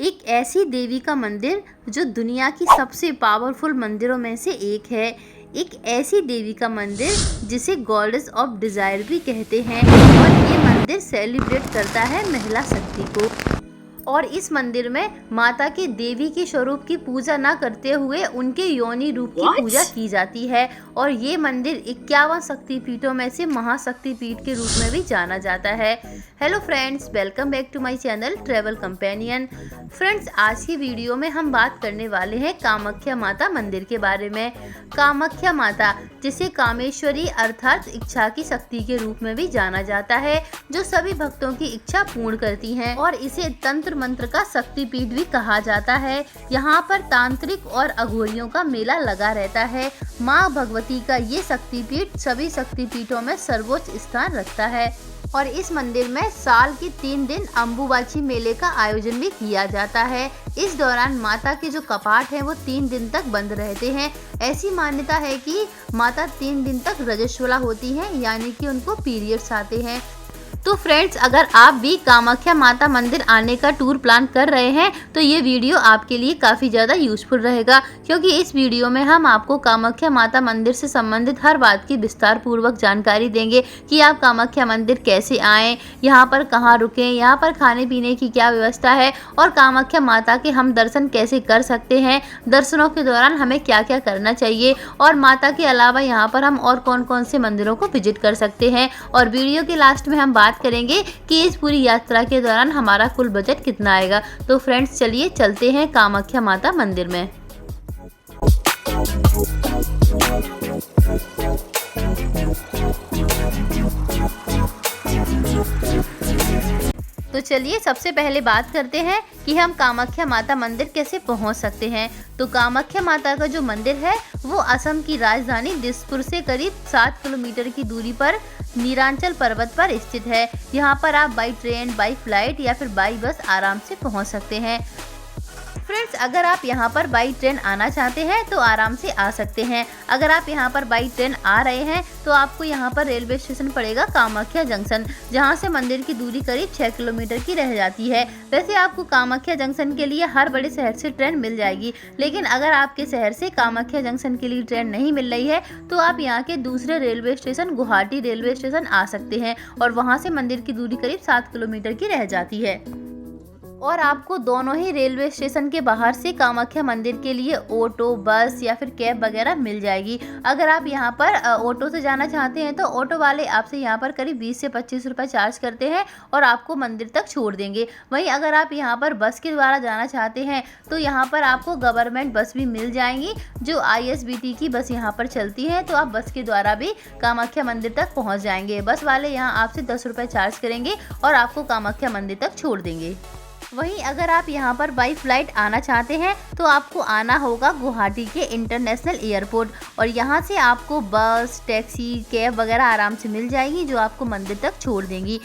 एक ऐसी देवी का मंदिर जो दुनिया की सबसे पावरफुल मंदिरों में से एक है। एक ऐसी देवी का मंदिर जिसे गॉडेस ऑफ डिजायर भी कहते हैं और ये मंदिर सेलिब्रेट करता है महिला शक्ति को। और इस मंदिर में माता के देवी के स्वरूप की पूजा न करते हुए उनके योनि रूप की पूजा की जाती है। और ये मंदिर 51 शक्तिपीठों में से महाशक्तिपीठ के रूप में भी जाना जाता है। Hello friends, welcome back to my channel travel companion. Friends, आज की वीडियो में हम बात करने वाले हैं कामाख्या माता मंदिर के बारे में। कामाख्या माता, जिसे कामेश्वरी अर्थात इच्छा की शक्ति के रूप में भी जाना जाता है, जो सभी भक्तों की इच्छा पूर्ण करती हैं और इसे तंत्र मंत्र का शक्तिपीठ भी कहा जाता है। यहाँ पर तांत्रिक और अघोरियों का मेला लगा रहता है। माँ भगवती का ये शक्तिपीठ सभी शक्तिपीठों में सर्वोच्च स्थान रखता है और इस मंदिर में साल के 3 दिन अम्बुबाची मेले का आयोजन भी किया जाता है। इस दौरान माता के जो कपाट हैं वो 3 दिन तक बंद रहते हैं। ऐसी मान्यता है कि माता 3 दिन तक रजस्वला होती हैं, यानी कि उनको पीरियड्स आते हैं। तो फ्रेंड्स, अगर आप भी कामाख्या माता मंदिर आने का टूर प्लान कर रहे हैं तो ये वीडियो आपके लिए काफ़ी ज़्यादा यूज़फुल रहेगा, क्योंकि इस वीडियो में हम आपको कामाख्या माता मंदिर से संबंधित हर बात की विस्तार पूर्वक जानकारी देंगे कि आप कामाख्या मंदिर कैसे आएँ, यहाँ पर कहाँ रुकें, यहाँ पर खाने पीने की क्या व्यवस्था है और कामाख्या माता के हम दर्शन कैसे कर सकते हैं, दर्शनों के दौरान हमें क्या क्या करना चाहिए और माता के अलावा यहाँ पर हम और कौन कौन से मंदिरों को विजिट कर सकते हैं। और वीडियो के लास्ट में हम बात करेंगे कि इस पूरी यात्रा के दौरान हमारा कुल बजट कितना आएगा। तो फ्रेंड्स, चलिए चलते हैं कामाख्या माता मंदिर में। तो चलिए सबसे पहले बात करते हैं कि हम कामाख्या माता मंदिर कैसे पहुंच सकते हैं। तो कामाख्या माता का जो मंदिर है वो असम की राजधानी दिसपुर से करीब 7 किलोमीटर की दूरी पर नीलांचल पर्वत पर स्थित है। यहाँ पर आप बाई ट्रेन, बाई फ्लाइट या फिर बाई बस आराम से पहुँच सकते हैं। फ्रेंड्स, अगर आप यहाँ पर बाई ट्रेन आना चाहते हैं तो आराम से आ सकते हैं। अगर आप यहाँ पर बाई ट्रेन आ रहे हैं तो आपको यहाँ पर रेलवे स्टेशन पड़ेगा कामाख्या जंक्शन, जहाँ से मंदिर की दूरी करीब 6 किलोमीटर की रह जाती है। वैसे आपको कामाख्या जंक्शन के लिए हर बड़े शहर से ट्रेन मिल जाएगी, लेकिन अगर आपके शहर से कामाख्या जंक्शन के लिए ट्रेन नहीं मिल रही है तो आप यहाँ के दूसरे railway station Guwahati railway station आ सकते हैं और वहाँ से मंदिर की दूरी करीब 7 किलोमीटर की रह जाती है। और आपको दोनों ही रेलवे स्टेशन के बाहर से कामाख्या मंदिर के लिए ऑटो, बस या फिर कैब वगैरह मिल जाएगी। अगर आप यहाँ पर ऑटो से जाना चाहते हैं तो ऑटो वाले आपसे यहाँ पर करीब 20 से 25 रुपये चार्ज करते हैं और आपको मंदिर तक छोड़ देंगे। वहीं अगर आप यहाँ पर बस के द्वारा जाना चाहते हैं तो यहाँ पर आपको गवर्नमेंट बस भी मिल जाएंगी, जो ISBT की बस यहाँ पर चलती है। तो आप बस के द्वारा भी कामाख्या मंदिर तक पहुँच जाएंगे। बस वाले यहाँ आपसे 10 रुपये चार्ज करेंगे और आपको कामाख्या मंदिर तक छोड़ देंगे। वहीं अगर आप यहाँ पर बाई फ्लाइट आना चाहते हैं तो आपको आना होगा गुवाहाटी के इंटरनेशनल एयरपोर्ट और यहाँ से आपको बस, टैक्सी, कैब वगैरह आराम से मिल जाएगी, जो आपको मंदिर तक छोड़ देंगी।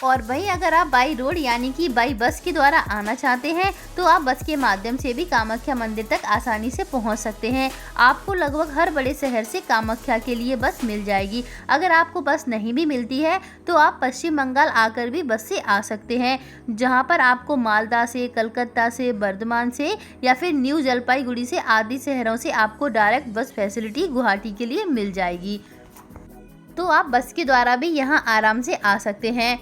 और वहीं अगर आप बाई रोड यानी कि बाई बस के द्वारा आना चाहते हैं तो आप बस के माध्यम से भी कामाख्या मंदिर तक आसानी से पहुंच सकते हैं। आपको लगभग हर बड़े शहर से कामाख्या के लिए बस मिल जाएगी। अगर आपको बस नहीं भी मिलती है तो आप पश्चिम बंगाल आकर भी बस से आ सकते हैं, जहां पर आपको मालदा से, कलकत्ता से, बर्धमान से या फिर न्यू जलपाईगुड़ी से आदि शहरों से आपको डायरेक्ट बस फैसिलिटी गुवाहाटी के लिए मिल जाएगी। तो आप बस के द्वारा भी यहाँ आराम से आ सकते हैं।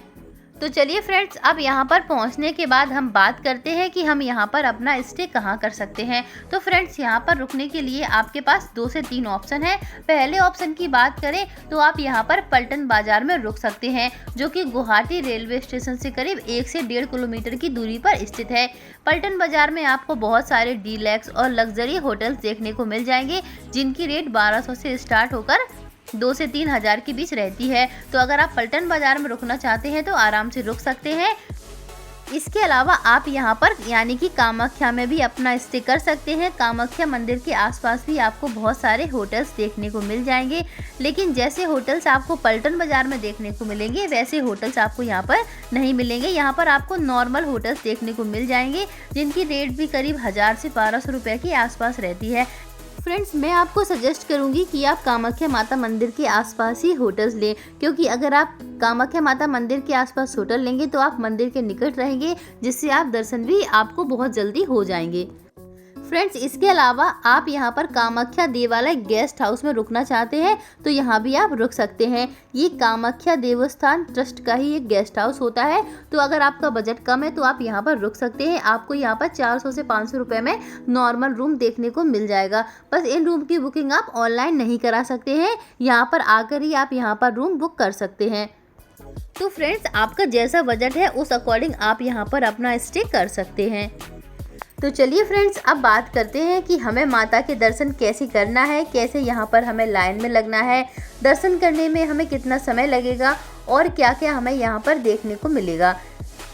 तो चलिए फ्रेंड्स, अब यहाँ पर पहुँचने के बाद हम बात करते हैं कि हम यहाँ पर अपना स्टे कहाँ कर सकते हैं। तो फ्रेंड्स, यहाँ पर रुकने के लिए आपके पास 2 से 3 ऑप्शन है। पहले ऑप्शन की बात करें तो आप यहाँ पर पलटन बाजार में रुक सकते हैं, जो कि गुवाहाटी रेलवे स्टेशन से करीब 1 से 1.5 किलोमीटर की दूरी पर स्थित है। पलटन बाजार में आपको बहुत सारे डीलक्स और लग्जरी होटल्स देखने को मिल जाएंगे, जिनकी रेट 1200 से स्टार्ट होकर 2 से 3 हज़ार के बीच रहती है। तो अगर आप पलटन बाजार में रुकना चाहते हैं तो आराम से रुक सकते हैं। इसके अलावा आप यहाँ पर यानी कि कामाख्या में भी अपना स्टे कर सकते हैं। कामाख्या मंदिर के आसपास भी आपको बहुत सारे होटल्स देखने को मिल जाएंगे, लेकिन जैसे होटल्स आपको पलटन बाजार में देखने को मिलेंगे वैसे होटल्स आपको यहाँ पर नहीं मिलेंगे। यहाँ पर आपको नॉर्मल होटल्स देखने को मिल जाएंगे, जिनकी रेट भी करीब 1000 से 1200 रुपये के आसपास रहती है। फ्रेंड्स, मैं आपको सजेस्ट करूंगी कि आप कामाख्या माता मंदिर के आसपास ही होटल्स लें, क्योंकि अगर आप कामाख्या माता मंदिर के आसपास होटल लेंगे तो आप मंदिर के निकट रहेंगे, जिससे आप दर्शन भी आपको बहुत जल्दी हो जाएंगे। फ्रेंड्स, इसके अलावा आप यहाँ पर कामाख्या देवालय गेस्ट हाउस में रुकना चाहते हैं तो यहाँ भी आप रुक सकते हैं। ये कामाख्या देवस्थान ट्रस्ट का ही एक गेस्ट हाउस होता है, तो अगर आपका बजट कम है तो आप यहाँ पर रुक सकते हैं। आपको यहाँ पर 400 से 500 रुपये में नॉर्मल रूम देखने को मिल जाएगा। बस इन रूम की बुकिंग आप ऑनलाइन नहीं करा सकते हैं, यहाँ पर आकर ही आप यहाँ पर रूम बुक कर सकते हैं। तो फ्रेंड्स, आपका जैसा बजट है उस अकॉर्डिंग आप यहाँ पर अपना स्टे कर सकते हैं। तो चलिए फ्रेंड्स, अब बात करते हैं कि हमें माता के दर्शन कैसे करना है, कैसे यहाँ पर हमें लाइन में लगना है, दर्शन करने में हमें कितना समय लगेगा और क्या क्या हमें यहाँ पर देखने को मिलेगा।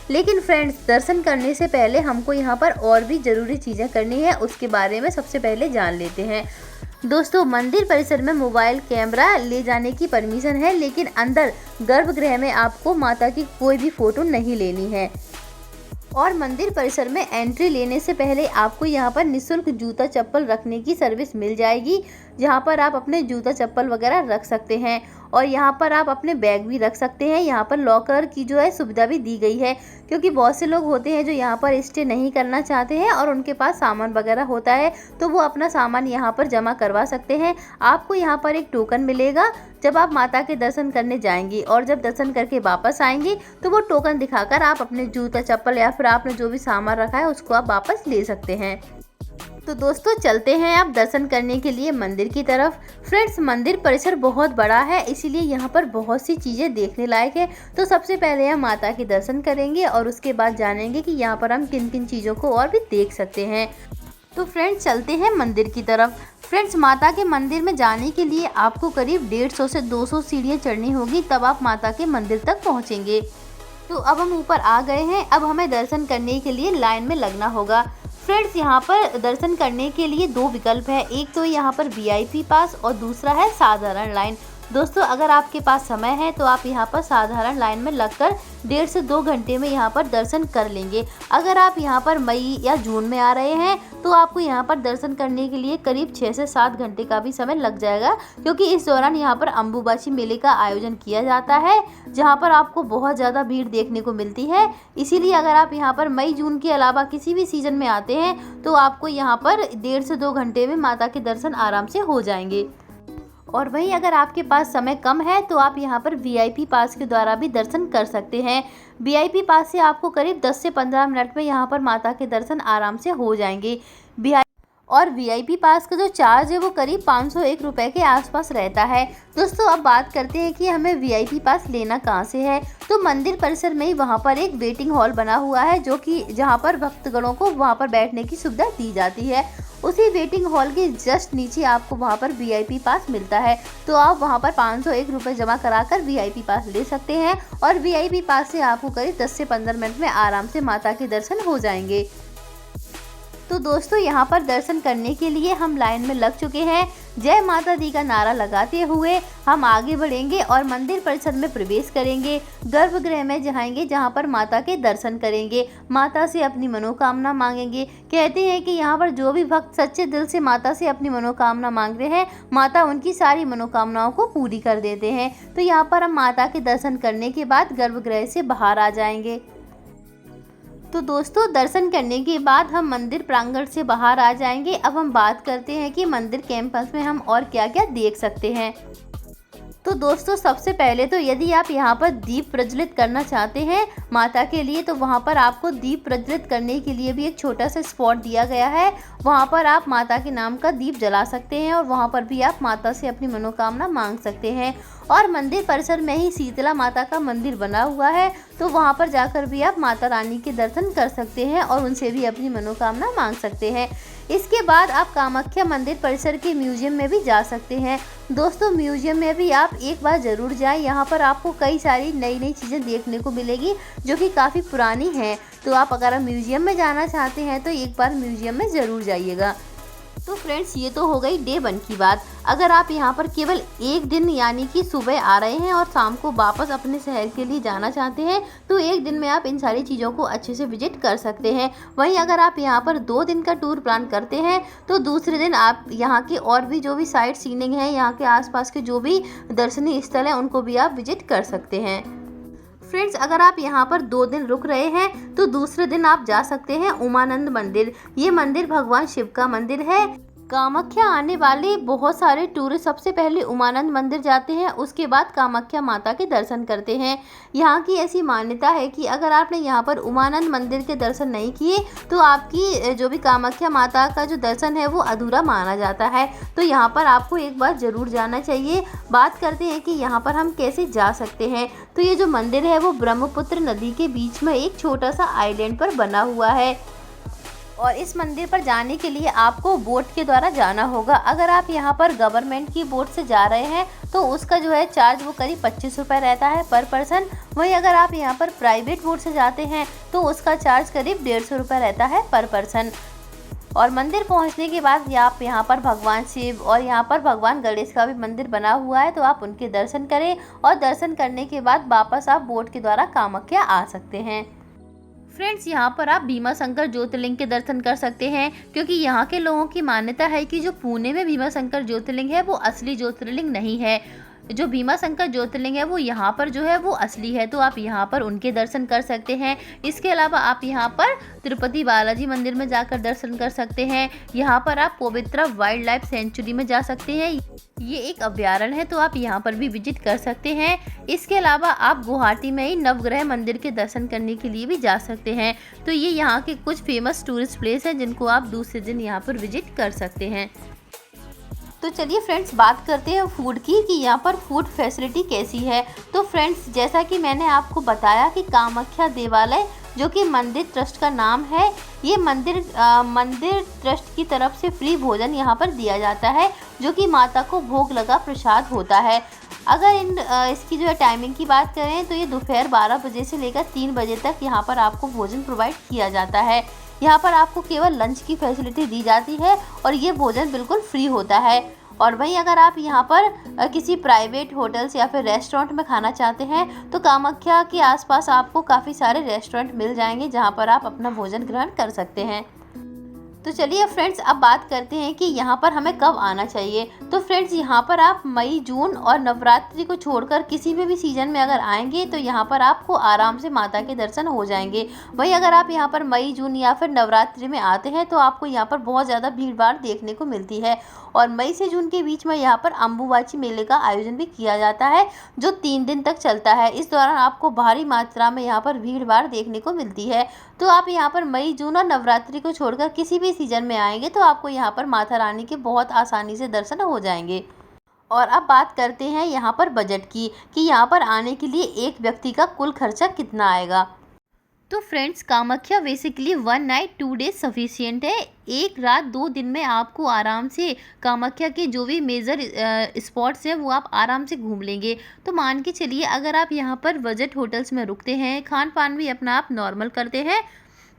लेकिन फ्रेंड्स, दर्शन करने से पहले हमको यहाँ पर और भी ज़रूरी चीज़ें करनी है, उसके बारे में सबसे पहले जान लेते हैं। दोस्तों, मंदिर परिसर में मोबाइल कैमरा ले जाने की परमिशन है, लेकिन अंदर गर्भगृह में आपको माता की कोई भी फ़ोटो नहीं लेनी है। और मंदिर परिसर में एंट्री लेने से पहले आपको यहाँ पर निःशुल्क जूता चप्पल रखने की सर्विस मिल जाएगी, जहाँ पर आप अपने जूता चप्पल वगैरह रख सकते हैं और यहाँ पर आप अपने बैग भी रख सकते हैं। यहाँ पर लॉकर की जो है सुविधा भी दी गई है, क्योंकि बहुत से लोग होते हैं जो यहाँ पर स्टे नहीं करना चाहते हैं और उनके पास सामान वगैरह होता है, तो वो अपना सामान यहाँ पर जमा करवा सकते हैं। आपको यहाँ पर एक टोकन मिलेगा जब आप माता के दर्शन करने जाएंगी, और जब दर्शन करके वापस आएंगी तो वो टोकन दिखाकर आप अपने जूता चप्पल या फिर आपने जो भी सामान रखा है उसको आप वापस ले सकते हैं। तो दोस्तों, चलते हैं आप दर्शन करने के लिए मंदिर की तरफ। फ्रेंड्स, मंदिर परिसर बहुत बड़ा है, इसीलिए यहाँ पर बहुत सी चीज़ें देखने लायक है। तो सबसे पहले हम माता के दर्शन करेंगे और उसके बाद जानेंगे कि यहाँ पर हम किन किन चीज़ों को और भी देख सकते हैं। तो फ्रेंड्स, चलते हैं मंदिर की तरफ। फ्रेंड्स, माता के मंदिर में जाने के लिए आपको करीब 150 से 200 सीढ़ियाँ चढ़नी होगी, तब आप माता के मंदिर तक पहुँचेंगे। तो अब हम ऊपर आ गए हैं, अब हमें दर्शन करने के लिए लाइन में लगना होगा। फ्रेंड्स, यहाँ पर दर्शन करने के लिए दो विकल्प है, एक तो यहाँ पर VIP पास और दूसरा है साधारण लाइन। दोस्तों, अगर आपके पास समय है तो आप यहाँ पर साधारण लाइन में लगकर 1.5 से 2 घंटे में यहाँ पर दर्शन कर लेंगे। अगर आप यहाँ पर मई या जून में आ रहे हैं तो आपको यहाँ पर दर्शन करने के लिए करीब 6 से 7 घंटे का भी समय लग जाएगा, क्योंकि इस दौरान यहाँ पर अम्बुबाची मेले का आयोजन किया जाता है, जहाँ पर आपको बहुत ज़्यादा भीड़ देखने को मिलती है। इसीलिए अगर आप यहाँ पर मई जून के अलावा किसी भी सीज़न में आते हैं तो आपको यहाँ पर 1.5 से 2 घंटे में माता के दर्शन आराम से हो जाएंगे। और वहीं अगर आपके पास समय कम है तो आप यहाँ पर VIP पास के द्वारा भी दर्शन कर सकते हैं। VIP पास से आपको करीब 10 से 15 मिनट में यहाँ पर माता के दर्शन आराम से हो जाएंगे। और VIP पास का जो चार्ज है वो करीब 501 रुपये के आसपास रहता है। दोस्तों, अब बात करते हैं कि हमें VIP पास लेना कहाँ से है। तो मंदिर परिसर में ही वहाँ पर एक वेटिंग हॉल बना हुआ है, जो कि जहाँ पर भक्तगणों को वहाँ पर बैठने की सुविधा दी जाती है। उसी वेटिंग हॉल के जस्ट नीचे आपको वहाँ पर VIP पास मिलता है, तो आप वहाँ पर 501 रुपये जमा कराकर VIP पास ले सकते हैं और VIP पास से आपको करीब 10 से 15 मिनट में आराम से माता के दर्शन हो जाएंगे। तो दोस्तों, यहाँ पर दर्शन करने के लिए हम लाइन में लग चुके हैं। जय माता दी का नारा लगाते हुए हम आगे बढ़ेंगे और मंदिर परिसर में प्रवेश करेंगे। गर्भगृह में जाएंगे, जहाँ पर माता के दर्शन करेंगे, माता से अपनी मनोकामना मांगेंगे। कहते हैं कि यहाँ पर जो भी भक्त सच्चे दिल से माता से अपनी मनोकामना मांग रहे हैं, माता उनकी सारी मनोकामनाओं को पूरी कर देते हैं। तो यहाँ पर हम माता के दर्शन करने के बाद गर्भगृह से बाहर आ जाएंगे। तो दोस्तों, दर्शन करने के बाद हम मंदिर प्रांगण से बाहर आ जाएंगे। अब हम बात करते हैं कि मंदिर कैंपस में हम और क्या क्या देख सकते हैं। तो दोस्तों, सबसे पहले तो यदि आप यहाँ पर दीप प्रज्वलित करना चाहते हैं माता के लिए, तो वहाँ पर आपको दीप प्रज्वलित करने के लिए भी एक छोटा सा स्पॉट दिया गया है। वहाँ पर आप माता के नाम का दीप जला सकते हैं और वहाँ पर भी आप माता से अपनी मनोकामना मांग सकते हैं। और मंदिर परिसर में ही शीतला माता का मंदिर बना हुआ है, तो वहाँ पर जाकर भी आप माता रानी के दर्शन कर सकते हैं और उनसे भी अपनी मनोकामना मांग सकते हैं। इसके बाद आप कामाख्या मंदिर परिसर के म्यूजियम में भी जा सकते हैं। दोस्तों, म्यूजियम में भी आप एक बार ज़रूर जाएं। यहाँ पर आपको कई सारी नई नई चीज़ें देखने को मिलेगी जो कि काफ़ी पुरानी हैं। तो आप अगर म्यूजियम में जाना चाहते हैं तो एक बार म्यूजियम में ज़रूर जाइएगा। तो फ्रेंड्स ये तो हो गई डे 1 की बात। अगर आप यहाँ पर केवल एक दिन यानी कि सुबह आ रहे हैं और शाम को वापस अपने शहर के लिए जाना चाहते हैं तो एक दिन में आप इन सारी चीज़ों को अच्छे से विजिट कर सकते हैं। वहीं अगर आप यहाँ पर 2 दिन का टूर प्लान करते हैं तो दूसरे दिन आप यहाँ के और भी जो भी साइट सीइंग है, यहाँ के आसपास के जो भी दर्शनीय स्थल हैं उनको भी आप विजिट कर सकते हैं। फ्रेंड्स अगर आप यहाँ पर 2 दिन रुक रहे हैं तो दूसरे दिन आप जा सकते हैं उमानंद मंदिर। ये मंदिर भगवान शिव का मंदिर है। कामाख्या आने वाले बहुत सारे टूरिस्ट सबसे पहले उमानंद मंदिर जाते हैं, उसके बाद कामाख्या माता के दर्शन करते हैं। यहाँ की ऐसी मान्यता है कि अगर आपने यहाँ पर उमानंद मंदिर के दर्शन नहीं किए तो आपकी जो भी कामाख्या माता का जो दर्शन है वो अधूरा माना जाता है। तो यहाँ पर आपको एक बार ज़रूर जाना चाहिए। बात करते हैं कि यहाँ पर हम कैसे जा सकते हैं। तो ये जो मंदिर है वो ब्रह्मपुत्र नदी के बीच में एक छोटा सा आइलैंड पर बना हुआ है और इस मंदिर पर जाने के लिए आपको बोट के द्वारा जाना होगा। अगर आप यहाँ पर गवर्नमेंट की बोट से जा रहे हैं तो उसका जो है चार्ज वो करीब 25 रुपये रहता है पर पर्सन। वहीं अगर आप यहाँ पर प्राइवेट बोट से जाते हैं तो उसका चार्ज करीब 150 रुपये रहता है पर पर्सन। और मंदिर पहुँचने के बाद आप यहाँ पर भगवान शिव और यहाँ पर भगवान गणेश का भी मंदिर बना हुआ है तो आप उनके दर्शन करें और दर्शन करने के बाद वापस आप बोट के द्वारा कामाख्या आ सकते हैं। फ्रेंड्स यहाँ पर आप भीमा शंकर ज्योतिर्लिंग के दर्शन कर सकते हैं क्योंकि यहाँ के लोगों की मान्यता है कि जो पुणे में भीमा शंकर ज्योतिर्लिंग है वो असली ज्योतिर्लिंग नहीं है। जो भीमा शंकर ज्योतिर्लिंग है वो यहाँ पर जो है वो असली है, तो आप यहाँ पर उनके दर्शन कर सकते हैं। इसके अलावा आप यहाँ पर तिरुपति बालाजी मंदिर में जाकर दर्शन कर सकते हैं। यहाँ पर आप पवित्रा वाइल्ड लाइफ सेंचुरी में जा सकते हैं, ये एक अभ्यारण्य है तो आप यहाँ पर भी विजिट कर सकते हैं। इसके अलावा आप गुवाहाटी में ही नवग्रह मंदिर के दर्शन करने के लिए भी जा सकते हैं। तो ये यहाँ के कुछ फेमस टूरिस्ट प्लेस हैं जिनको आप दूसरे दिन यहाँ पर विजिट कर सकते हैं। तो चलिए फ्रेंड्स बात करते हैं फूड की कि यहाँ पर फूड फैसिलिटी कैसी है। तो फ्रेंड्स जैसा कि मैंने आपको बताया कि कामाख्या देवालय जो कि मंदिर ट्रस्ट का नाम है, ये मंदिर ट्रस्ट की तरफ से फ्री भोजन यहाँ पर दिया जाता है जो कि माता को भोग लगा प्रसाद होता है। अगर इसकी जो है टाइमिंग की बात करें तो ये दोपहर 12 बजे से लेकर 3 बजे तक यहाँ पर आपको भोजन प्रोवाइड किया जाता है। यहाँ पर आपको केवल लंच की फैसिलिटी दी जाती है और ये भोजन बिल्कुल फ्री होता है। और वहीं अगर आप यहाँ पर किसी प्राइवेट होटल्स या फिर रेस्टोरेंट में खाना चाहते हैं तो कामाख्या के आसपास आपको काफ़ी सारे रेस्टोरेंट मिल जाएंगे जहाँ पर आप अपना भोजन ग्रहण कर सकते हैं। तो चलिए फ्रेंड्स अब बात करते हैं कि यहाँ पर हमें कब आना चाहिए। तो फ्रेंड्स यहाँ पर आप मई, जून और नवरात्रि को छोड़कर किसी भी सीज़न में अगर आएंगे तो यहाँ पर आपको आराम से माता के दर्शन हो जाएंगे। वहीं अगर आप यहाँ पर मई, जून या फिर नवरात्रि में आते हैं तो आपको यहाँ पर बहुत ज़्यादा भीड़ भाड़ देखने को मिलती है। और मई से जून के बीच में यहाँ पर अम्बुबाची मेले का आयोजन भी किया जाता है जो 3 दिन तक चलता है। इस दौरान आपको भारी मात्रा में यहाँ पर भीड़ भाड़ देखने को मिलती है। तो आप यहाँ पर मई, जून और नवरात्रि को छोड़कर किसी भी सीज़न में आएंगे तो आपको यहाँ पर माता रानी के बहुत आसानी से दर्शन हो जाएंगे। और अब बात करते हैं यहाँ पर बजट की कि यहाँ पर आने के लिए एक व्यक्ति का कुल खर्चा कितना आएगा। तो friends Kamakhya basically 1 night 2 days sufficient है। 1 रात 2 दिन में आपको आराम से कामाख्या के जो भी मेजर स्पॉट्स हैं वो आप आराम से घूम लेंगे। तो मान के चलिए अगर आप यहाँ पर बजट होटल्स में रुकते हैं, खान पान भी अपना आप नॉर्मल करते हैं,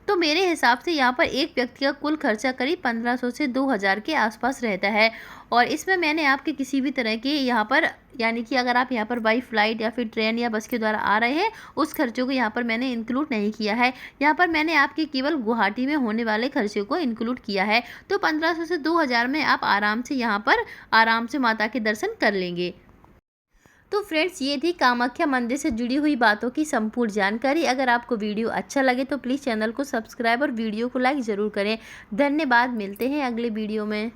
तो मेरे हिसाब से यहाँ पर एक व्यक्ति का कुल खर्चा करीब 1500 से 2000 के आसपास रहता है। और इसमें मैंने आपके किसी भी तरह के यहाँ पर यानी कि अगर आप यहाँ पर बाई फ्लाइट या फिर ट्रेन या बस के द्वारा आ रहे हैं उस खर्चों को यहाँ पर मैंने इंक्लूड नहीं किया है। यहाँ पर मैंने आपके केवल गुवाहाटी में होने वाले खर्चे को इंक्लूड किया है। तो 1500 से 2000 में आप आराम से यहाँ पर आराम से माता के दर्शन कर लेंगे। तो फ्रेंड्स ये थी कामाख्या मंदिर से जुड़ी हुई बातों की संपूर्ण जानकारी। अगर आपको वीडियो अच्छा लगे तो प्लीज़ चैनल को सब्सक्राइब और वीडियो को लाइक ज़रूर करें। धन्यवाद, मिलते हैं अगले वीडियो में।